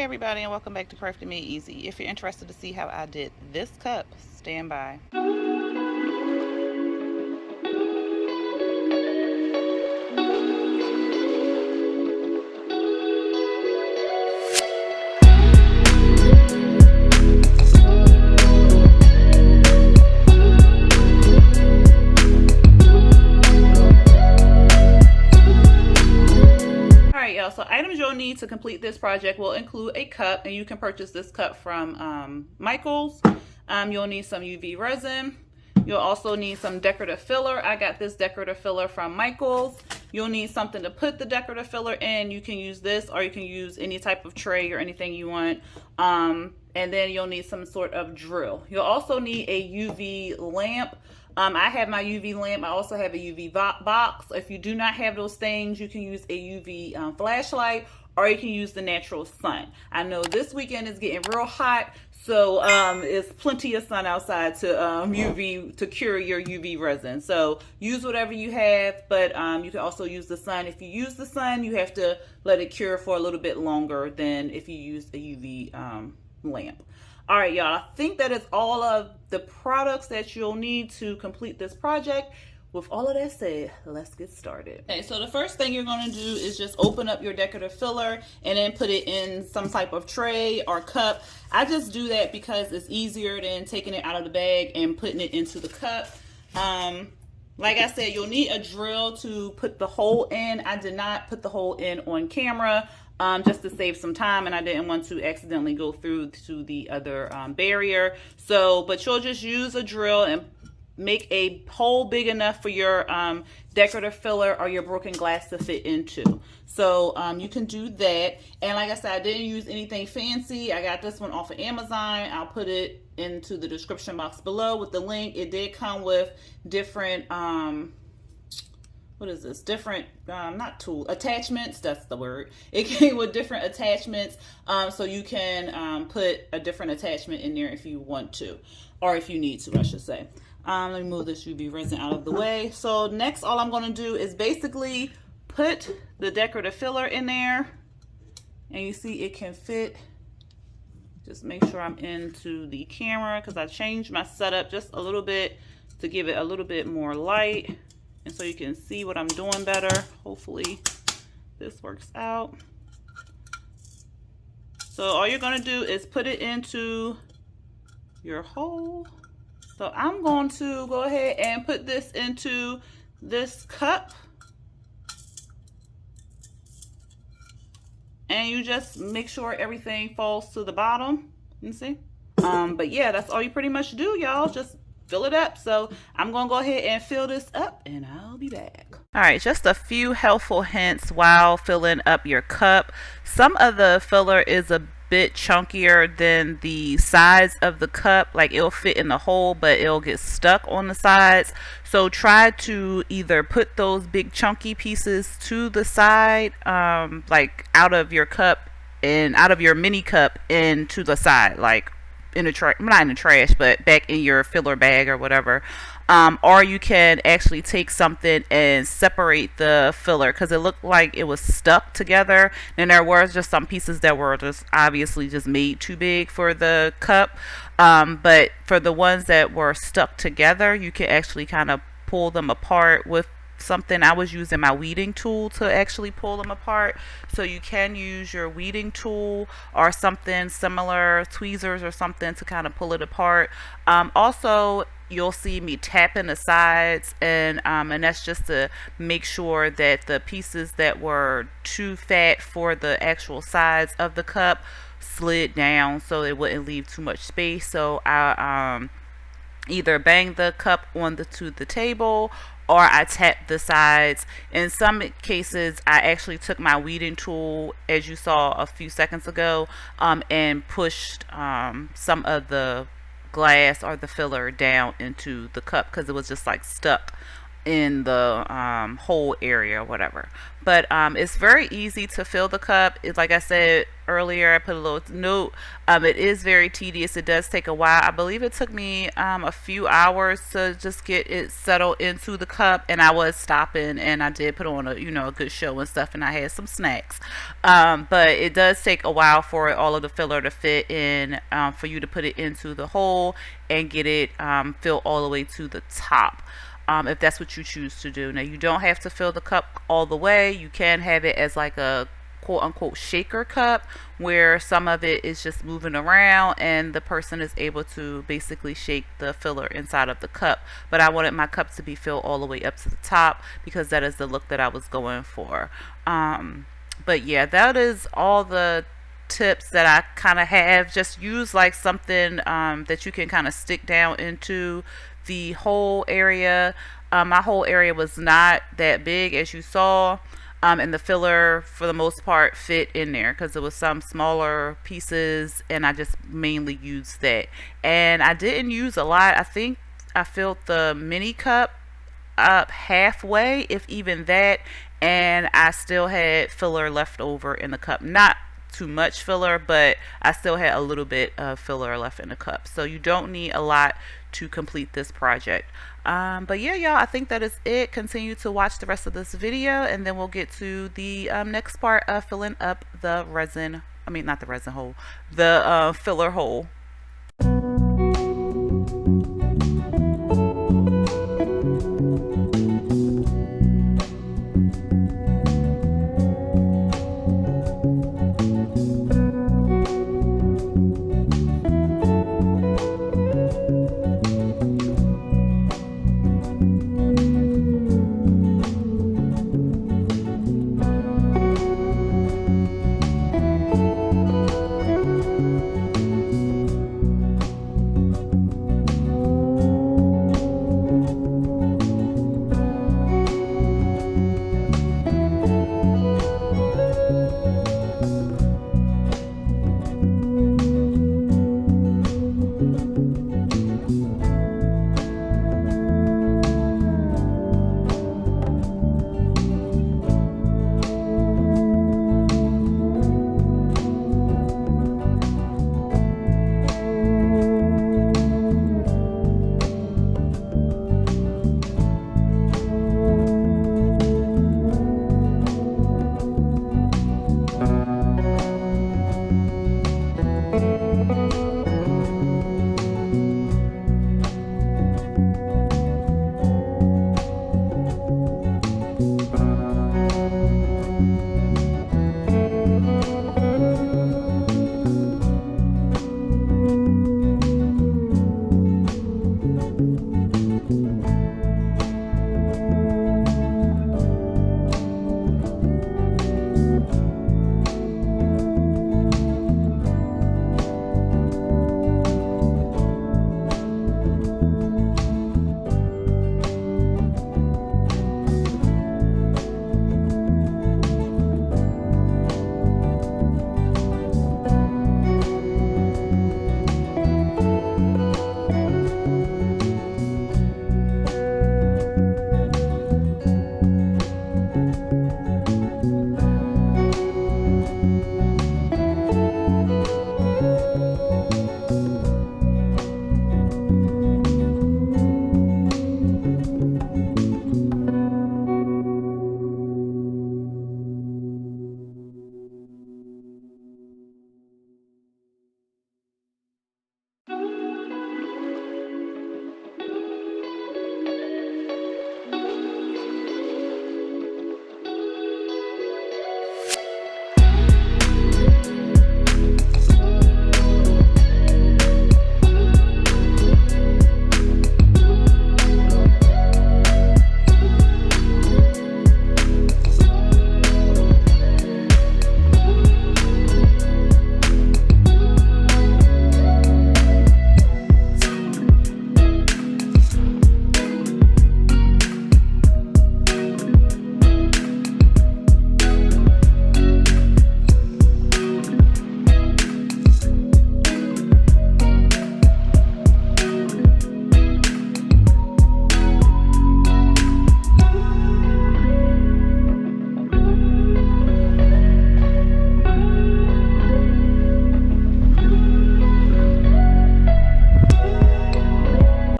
everybody, and welcome back to Crafting Made Easy. If you're interested to see how I did this cup, stand by. So items you'll need to complete this project will include a cup, and you can purchase this cup from Micheal's. You'll need some UV resin. You'll also need some decorative filler. I got this decorative filler from Micheal's. You'll need something to put the decorative filler in. You can use this, or you can use any type of tray or anything you want. And then you'll need some sort of drill. You'll also need a UV lamp. I have my UV lamp. I also have a UV box. If you do not have those things, you can use a UV flashlight, or you can use the natural sun. I know this weekend is getting real hot, so it's plenty of sun outside to cure your UV resin. So use whatever you have, but you can also use the sun. If you use the sun, you have to let it cure for a little bit longer than if you use a UV lamp. All right, y'all, I think that is all of the products that you'll need to complete this project. With all of that said, let's get started. Okay, so the first thing you're going to do is just open up your decorative filler and then put it in some type of tray or cup. I just do that because it's easier than taking it out of the bag and putting it into the cup. Like I said, you'll need a drill to put the hole in. I did not put the hole in on camera. Just to save some time, and I didn't want to accidentally go through to the other barrier. So, but you'll just use a drill and make a hole big enough for your decorative filler or your broken glass to fit into. So you can do that. And like I said, I didn't use anything fancy. I got this one off of Amazon. I'll put it into the description box below with the link. It did come with different what is this? Different, not tool, attachments, that's the word. It came with different attachments, so you can put a different attachment in there if you want to, or if you need to, I should say. Let me move this UV resin out of the way. So next, all I'm gonna do is basically put the decorative filler in there, and you see it can fit. Just make sure I'm into the camera, because I changed my setup just a little bit to give it a little bit more light. And so you can see what I'm doing better. Hopefully this works out. So all you're going to do is put it into your hole. So I'm going to go ahead and put this into this cup. And you just make sure everything falls to the bottom. You see? But yeah, that's all you pretty much do, y'all. Just fill it up. So I'm gonna go ahead and fill this up, and I'll be back. All right, just a few helpful hints while filling up your cup. Some of the filler is a bit chunkier than the sides of the cup. Like, it'll fit in the hole, but it'll get stuck on the sides. So try to either put those big chunky pieces to the side, like out of your cup and out of your mini cup into the side, like in the trash, not in the trash, but back in your filler bag or whatever. Or you can actually take something and separate the filler, because it looked like it was stuck together, and there were just some pieces that were just obviously just made too big for the cup. But for the ones that were stuck together, you can actually kind of pull them apart with something. I was using my weeding tool to actually pull them apart. So you can use your weeding tool or something similar, tweezers or something, to kind of pull it apart. Also, you'll see me tapping the sides, and that's just to make sure that the pieces that were too fat for the actual sides of the cup slid down, so it wouldn't leave too much space. So I either bang the cup to the table, or I tap the sides. In some cases, I actually took my weeding tool, as you saw a few seconds ago, and pushed some of the glass or the filler down into the cup, because it was just like stuck in the whole area or whatever. But it's very easy to fill the cup. It's like I said earlier, I put a little note. It is very tedious. It does take a while. I believe it took me a few hours to just get it settled into the cup, and I was stopping, and I did put on a good show and stuff, and I had some snacks. But it does take a while for all of the filler to fit in, for you to put it into the hole and get it filled all the way to the top. If that's what you choose to do. Now, you don't have to fill the cup all the way. You can have it as like a quote unquote shaker cup, where some of it is just moving around and the person is able to basically shake the filler inside of the cup. But I wanted my cup to be filled all the way up to the top because that is the look that I was going for. But yeah, that is all the tips that I kind of have. Just use like something that you can kind of stick down into the whole area. My whole area was not that big, as you saw, and the filler for the most part fit in there because there was some smaller pieces, and I just mainly used that. And I didn't use a lot. I think I filled the mini cup up halfway, if even that, and I still had filler left over in the cup. Not too much filler, but I still had a little bit of filler left in the cup. So you don't need a lot to complete this project. But yeah, y'all, I think that is it. Continue to watch the rest of this video, and then we'll get to the next part of filling up the resin. I mean, not the resin hole, the filler hole.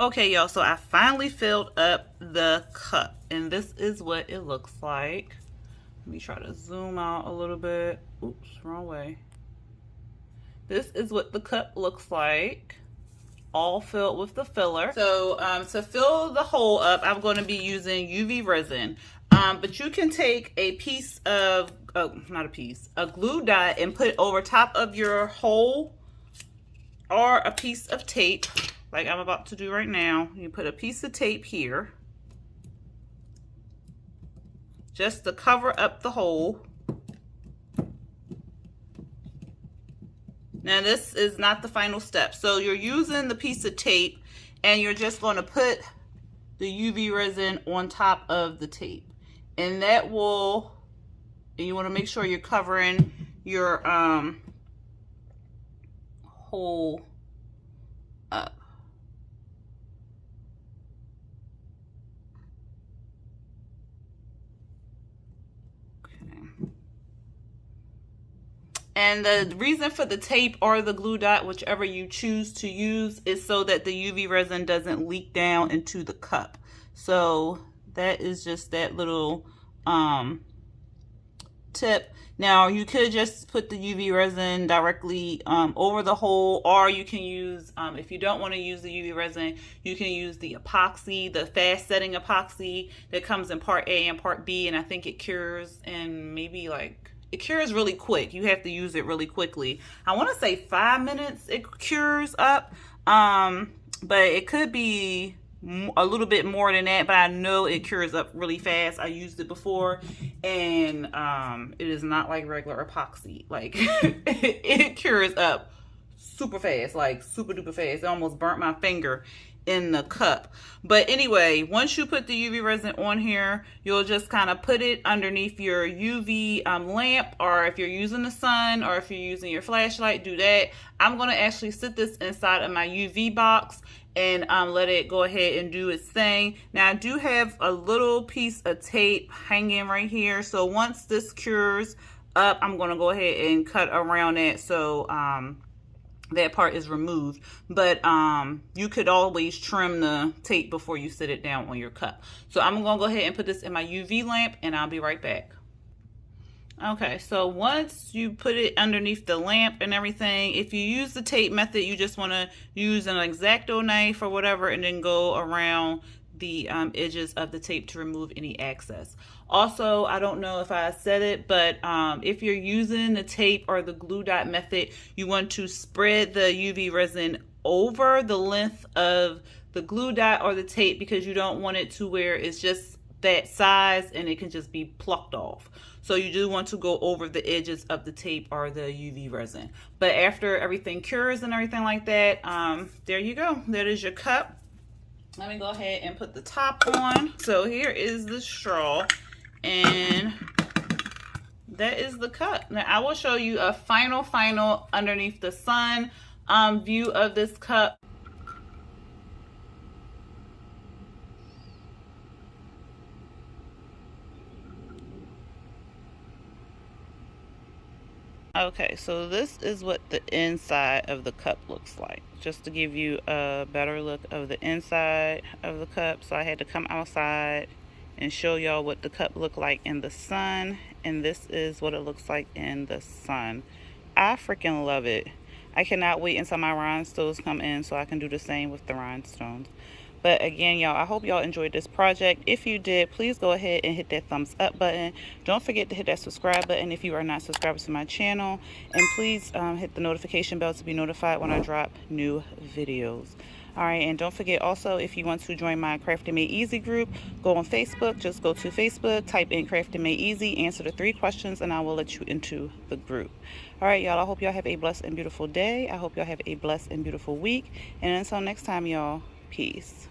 Okay, y'all, so I finally filled up the cup, and this is what it looks like. Let me try to zoom out a little bit. Oops, wrong way. This is what the cup looks like, all filled with the filler. So to fill the hole up, I'm going to be using UV resin. But you can take a piece of, a glue dot and put it over top of your hole, or a piece of tape, like I'm about to do right now. You put a piece of tape here, just to cover up the hole. Now this is not the final step. So you're using the piece of tape and you're just going to put the UV resin on top of the tape. And that will, and you want to make sure you're covering your hole up. And the reason for the tape or the glue dot, whichever you choose to use, is so that the UV resin doesn't leak down into the cup. So that is just that little tip. Now you could just put the UV resin directly over the hole, or you can use, if you don't want to use the UV resin, you can use the epoxy, the fast setting epoxy that comes in part A and part B, and I think it cures in maybe like, it cures really quick. You have to use it really quickly. I want to say 5 minutes it cures up, but it could be a little bit more than that, but I know it cures up really fast. I used it before, and it is not like regular epoxy. Like it cures up super fast, like super duper fast. It almost burnt my finger in the cup. But anyway, once you put the UV resin on here, you'll just kind of put it underneath your UV lamp, or if you're using the sun, or if you're using your flashlight, do that. I'm going to actually sit this inside of my UV box and let it go ahead and do its thing. Now I do have a little piece of tape hanging right here, so once this cures up, I'm going to go ahead and cut around it so that part is removed. But you could always trim the tape before you sit it down on your cup. So I'm going to go ahead and put this in my UV lamp, and I'll be right back. Okay, so once you put it underneath the lamp and everything, if you use the tape method, you just want to use an X-Acto knife or whatever, and then go around the edges of the tape to remove any excess. Also, I don't know if I said it, but if you're using the tape or the glue dot method, you want to spread the UV resin over the length of the glue dot or the tape, because you don't want it to where it's just that size and it can just be plucked off. So you do want to go over the edges of the tape or the UV resin. But after everything cures and everything like that, there you go. That is your cup. Let me go ahead and put the top on. So here is the straw, and that is the cup. Now I will show you a final underneath the sun view of this cup. Okay, so this is what the inside of the cup looks like, just to give you a better look of the inside of the cup. So I had to come outside and show y'all what the cup looked like in the sun, and this is what it looks like in the sun. I freaking love it. I cannot wait until my rhinestones come in so I can do the same with the rhinestones. But again, y'all, I hope y'all enjoyed this project. If you did, please go ahead and hit that thumbs up button. Don't forget to hit that subscribe button if you are not subscribed to my channel. And please hit the notification bell to be notified when I drop new videos. All right, and don't forget also, if you want to join my Crafting Made Easy group, go on Facebook. Just go to Facebook, type in Crafting Made Easy, answer the 3 questions, and I will let you into the group. All right, y'all, I hope y'all have a blessed and beautiful day. I hope y'all have a blessed and beautiful week. And until next time, y'all, peace.